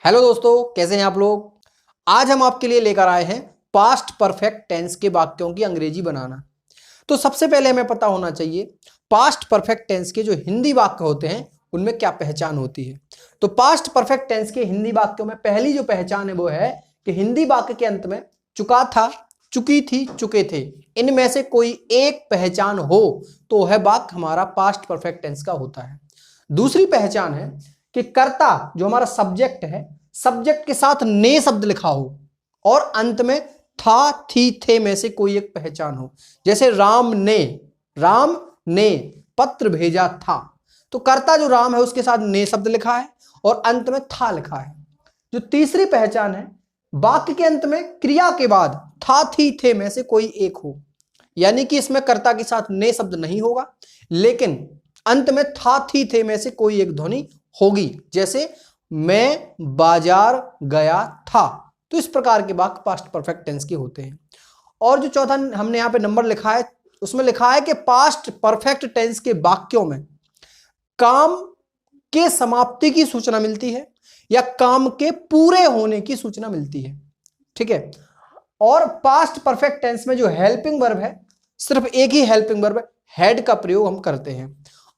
Hello दोस्तों, कैसे हैं आप लोग। आज हम आपके लिए लेकर आए हैं पास्ट परफेक्ट टेंस के वाक्यों की अंग्रेजी बनाना। तो सबसे पहले हमें पता होना चाहिए पास्ट परफेक्ट टेंस के जो हिंदी वाक्य होते हैं उनमें क्या पहचान होती है। तो पास्ट परफेक्ट टेंस के हिंदी वाक्यों में पहली जो पहचान है वो है कि हिंदी वाक्य के अंत में चुका था, चुकी थी, चुके थे, इनमें से कोई एक पहचान हो तो वह वाक्य हमारा पास्ट परफेक्ट टेंस का होता है। दूसरी पहचान है कि कर्ता जो हमारा सब्जेक्ट है, सब्जेक्ट के साथ ने शब्द लिखा हो और अंत में था, थी, थे में से कोई एक पहचान हो। जैसे राम ने पत्र भेजा था, तो कर्ता जो राम है उसके साथ ने शब्द लिखा है और अंत में था लिखा है। जो तीसरी पहचान है वाक्य के अंत में क्रिया के बाद था, थी, थे में से कोई एक हो, यानी कि इसमें कर्ता के साथ ने शब्द नहीं होगा लेकिन अंत में था, थी, थे में से कोई एक ध्वनि होगी। जैसे मैं बाजार गया था। तो इस प्रकार के वाक्य पास्ट परफेक्ट टेंस के होते हैं। और जो चौथा हमने यहां पे नंबर लिखा है उसमें लिखा है कि पास्ट परफेक्ट टेंस के वाक्यों में काम के समाप्ति की सूचना मिलती है या काम के पूरे होने की सूचना मिलती है। ठीक है। और पास्ट परफेक्ट टेंस में जो हेल्पिंग वर्ब है, सिर्फ एक ही हेल्पिंग वर्ब हैड का प्रयोग हम करते हैं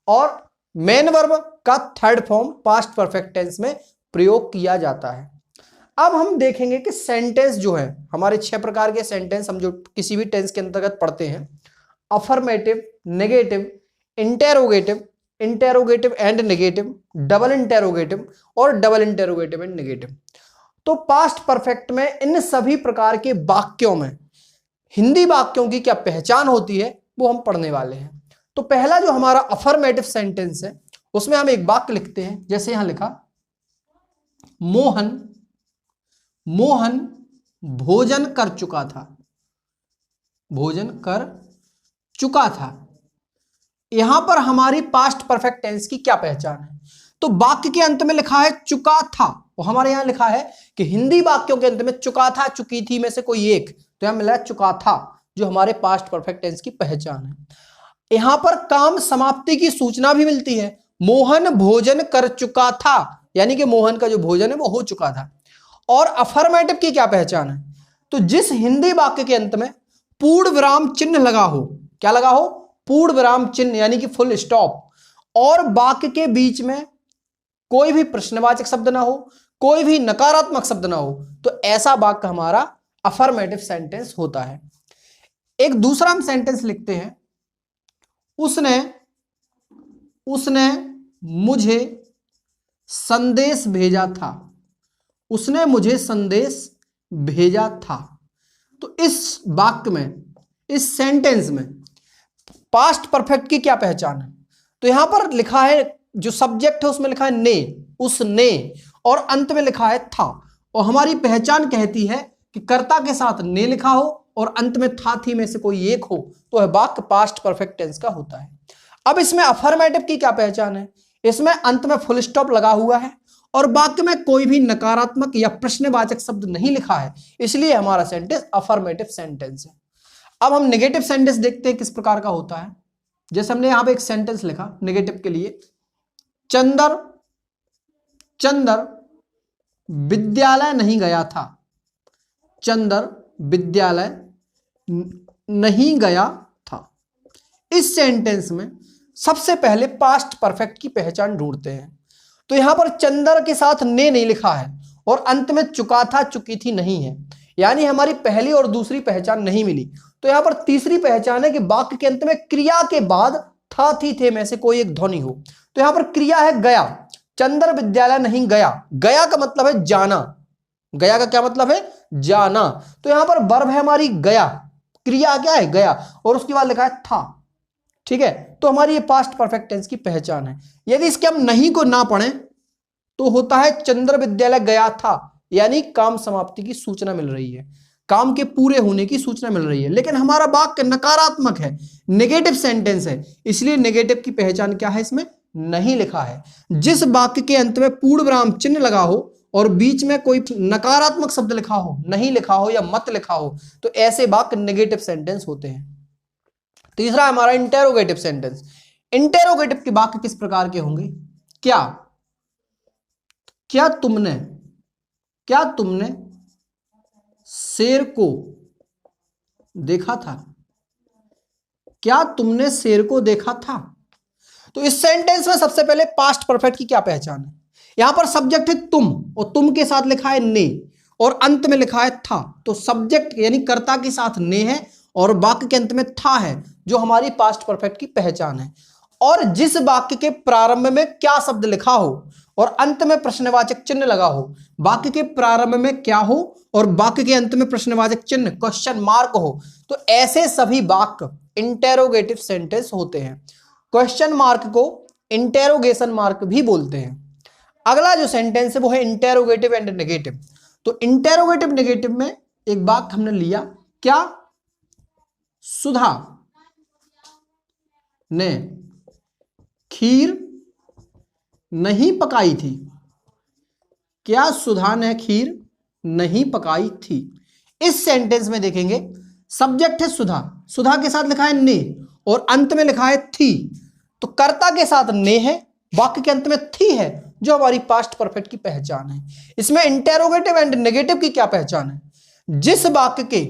और मेन वर्ब का third form past perfect tense में प्रयोग किया जाता है। अब हम देखेंगे कि सेंटेंस जो है हमारे 6 प्रकार के सेंटेंस हम जो किसी भी टेंस के अंतर्गत पढ़ते हैं, affirmative, negative, interrogative, interrogative and negative, double interrogative और डबल इंटेरोगेटिव एंड नेगेटिव। तो पास्ट परफेक्ट में इन सभी प्रकार के वाक्यों में हिंदी वाक्यों की क्या पहचान होती है वो हम पढ़ने वाले हैं। तो पहला जो हमारा अफर्मेटिव सेंटेंस है उसमें हम एक वाक्य लिखते हैं, जैसे यहां लिखा मोहन भोजन कर चुका था। भोजन कर चुका था। यहां पर हमारी पास्ट परफेक्ट टेंस की क्या पहचान है। तो वाक्य के अंत में लिखा है चुका था और हमारे यहां लिखा है कि हिंदी वाक्यों के अंत में चुका था, चुकी थी में से कोई एक, तो यहां मिला चुका था जो हमारे पास्ट परफेक्ट टेंस की पहचान है। यहां पर काम समाप्ति की सूचना भी मिलती है। मोहन भोजन कर चुका था, यानी कि मोहन का जो भोजन है वो हो चुका था। और अफर्मेटिव की क्या पहचान है। तो जिस हिंदी वाक्य के अंत में पूर्ण विराम चिन्ह लगा हो, क्या लगा हो, पूर्ण विराम चिन्ह यानी कि फुल स्टॉप, और वाक्य के बीच में कोई भी प्रश्नवाचक शब्द ना हो, कोई भी नकारात्मक शब्द ना हो, तो ऐसा वाक्य हमारा अफर्मेटिव सेंटेंस होता है। एक दूसरा हम सेंटेंस लिखते हैं, उसने मुझे संदेश भेजा था। उसने मुझे संदेश भेजा था। तो इस वाक्य में, इस सेंटेंस में पास्ट परफेक्ट की क्या पहचान है। तो यहां पर लिखा है जो सब्जेक्ट है उसमें लिखा है ने, उसने, और अंत में लिखा है था। और हमारी पहचान कहती है कि कर्ता के साथ ने लिखा हो और अंत में था, थी में से कोई एक हो, तो वह वाक्य पास्ट परफेक्ट टेंस का होता है। अब इसमें अफर्मेटिव की क्या पहचान है। इसमें अंत में फुल स्टॉप लगा हुआ है और वाक्य में कोई भी नकारात्मक या प्रश्नवाचक शब्द नहीं लिखा है, इसलिए हमारा सेंटेंस अफर्मेटिव सेंटेंस है। अब हम नेगेटिव सेंटेंस देखते हैं किस प्रकार का होता है। जैसे हमने यहां पे एक सेंटेंस लिखा नेगेटिव के लिए, चंदर विद्यालय नहीं गया था। चंदर विद्यालय नहीं गया था। इस सेंटेंस में सबसे पहले पास्ट परफेक्ट की पहचान ढूंढते हैं। तो यहां पर चंदर के साथ ने नहीं लिखा है और अंत में चुका था, चुकी थी नहीं है, यानी हमारी पहली और दूसरी पहचान नहीं मिली। तो यहां पर तीसरी पहचान है कि वाक्य के अंत में क्रिया के बाद था, थी, थे में से कोई एक ध्वनि हो। तो यहां पर क्रिया है गया। चंदर विद्यालय नहीं गया। गया का मतलब है जाना। गया का क्या मतलब है, जाना। तो यहां पर वर्ब है हमारी गया, क्रिया क्या है, गया, और उसके बाद लिखा है था। ठीक है। तो हमारी ये पास्ट परफेक्ट टेंस की पहचान है। यदि इसके हम नहीं को ना पढ़ें तो होता है चंद्र विद्यालय गया था, यानी काम समाप्ति की सूचना मिल रही है, काम के पूरे होने की सूचना मिल रही है। लेकिन हमारा वाक्य नकारात्मक है, नेगेटिव सेंटेंस है, इसलिए नेगेटिव की पहचान क्या है, इसमें नहीं लिखा है। जिस वाक्य के अंत में पूर्ण विराम चिन्ह लगा हो और बीच में कोई नकारात्मक शब्द लिखा हो, नहीं लिखा हो या मत लिखा हो, तो ऐसे वाक्य नेगेटिव सेंटेंस होते हैं। तीसरा हमारा इंटेरोगेटिव सेंटेंस। इंटेरोगेटिव के वाक्य किस प्रकार के होंगे। क्या तुमने क्या तुमने शेर को देखा था? क्या तुमने शेर को देखा था? तो इस सेंटेंस में सबसे पहले पास्ट परफेक्ट की क्या पहचान है? यहां पर सब्जेक्ट है तुम, और तुम के साथ लिखा है ने, और अंत में लिखा है था। तो सब्जेक्ट यानी कर्ता के साथ ने है और वाक्य के अंत में था है, जो हमारी पास्ट परफेक्ट की पहचान है। और जिस वाक्य के प्रारंभ में क्या शब्द लिखा हो और अंत में प्रश्नवाचक चिन्ह लगा हो, वाक्य के प्रारंभ में क्या हो और वाक्य के अंत में प्रश्नवाचक चिन्ह क्वेश्चन मार्क हो, तो ऐसे सभी वाक्य इंटेरोगेटिव सेंटेंस होते हैं। क्वेश्चन मार्क को इंटेरोगेशन मार्क भी बोलते हैं। अगला जो सेंटेंस है वो है इंटेरोगेटिव एंड नेगेटिव। तो इंटेरोगेटिव नेगेटिव में एक वाक्य हमने लिया, क्या सुधा ने खीर नहीं पकाई थी? क्या सुधा ने खीर नहीं पकाई थी? इस सेंटेंस में देखेंगे सब्जेक्ट है सुधा, सुधा के साथ लिखा है ने और अंत में लिखा है थी। तो कर्ता के साथ ने है, वाक्य के अंत में थी है, जो हमारी पास्ट परफेक्ट की पहचान है। इसमें इंटेरोगेटिव एंड नेगेटिव की क्या पहचान है? जिस वाक्य के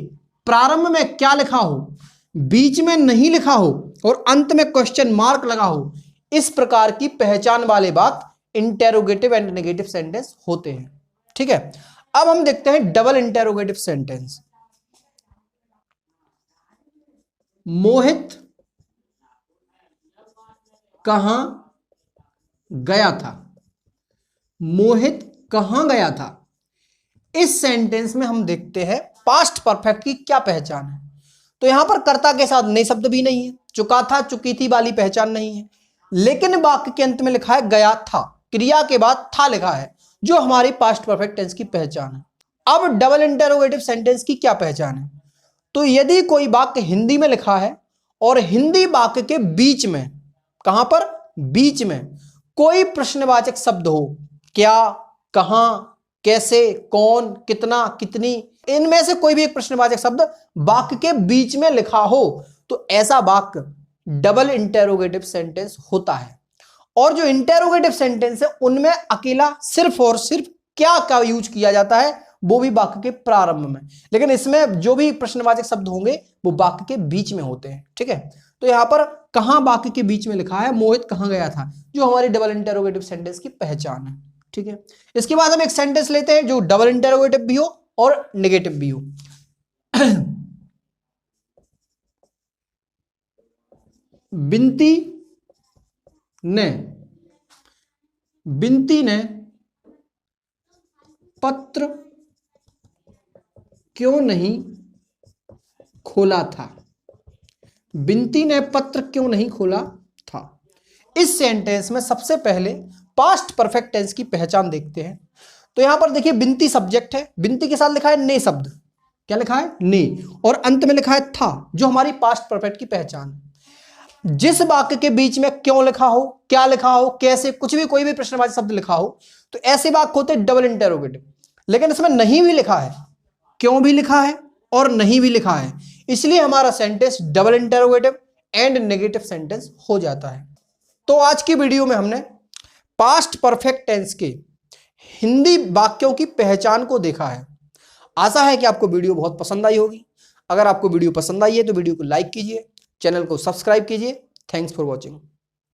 प्रारंभ में क्या लिखा हो, बीच में नहीं लिखा हो और अंत में क्वेश्चन मार्क लगा हो, इस प्रकार की पहचान वाले वाक्य इंटेरोगेटिव एंड नेगेटिव सेंटेंस होते हैं। ठीक है, अब हम देखते हैं डबल इंटेरोगेटिव सेंटेंस। मोहित कहां गया था? मोहित कहां गया था? इस सेंटेंस में हम देखते हैं पास्ट परफेक्ट की क्या पहचान है। तो यहां पर कर्ता के साथ ने शब्द भी नहीं है, चुका था चुकी थी वाली पहचान नहीं है, लेकिन वाक्य के अंत में लिखा है गया था, क्रिया के बाद था लिखा है, जो हमारी पास्ट परफेक्ट टेंस की पहचान है। अब डबल इंटेरोगेटिव सेंटेंस की क्या पहचान है? तो यदि कोई वाक्य हिंदी में लिखा है और हिंदी वाक्य के बीच में, कहां पर? बीच में कोई प्रश्नवाचक शब्द हो, क्या, कहां, कैसे, कौन, कितना, कितनी, इनमें से कोई भी एक प्रश्नवाचक शब्द वाक्य के बीच में लिखा हो, तो ऐसा वाक्य डबल इंटेरोगेटिव सेंटेंस होता है। और जो इंटेरोगेटिव सेंटेंस है उनमें अकेला सिर्फ और सिर्फ क्या का यूज किया जाता है, वो भी वाक्य के प्रारंभ में, लेकिन इसमें जो भी प्रश्नवाचक शब्द होंगे वो वाक्य के बीच में होते हैं। ठीक है, तो यहां पर कहां वाक्य के बीच में लिखा है, मोहित कहां गया था, जो हमारी डबल इंटेरोगेटिव सेंटेंस की पहचान है। ठीक है, इसके बाद हम एक सेंटेंस लेते हैं जो डबल इंटेरोगेटिव भी हो और नेगेटिव भी हो। बिनती ने पत्र क्यों नहीं खोला था? बिनती ने पत्र क्यों नहीं खोला था? इस सेंटेंस में सबसे पहले पास्ट परफेक्ट टेंस की पहचान देखते हैं। तो यहां पर देखिए बिनती सब्जेक्ट है, बिनती के साथ लिखा है ने शब्द, क्या लिखा है? ने, और अंत में लिखा है था, जो हमारी पास्ट परफेक्ट की पहचान है। जिस वाक्य के बीच में क्यों लिखा हो, क्या लिखा हो, कैसे, कुछ भी कोई भी प्रश्नवाचक शब्द लिखा हो, तो ऐसे वाक्य होते हैं डबल इंटेरोगेटिव। लेकिन इसमें नहीं भी लिखा है, क्यों भी लिखा है और नहीं भी लिखा है, इसलिए हमारा sentence double interrogative and negative sentence हो जाता है। तो आज की वीडियो में हमने पास्ट परफेक्ट टेंस के हिंदी वाक्यों की पहचान को देखा है। आशा है कि आपको वीडियो बहुत पसंद आई होगी। अगर आपको वीडियो पसंद आई है तो वीडियो को लाइक कीजिए, चैनल को सब्सक्राइब कीजिए। Thanks for watching.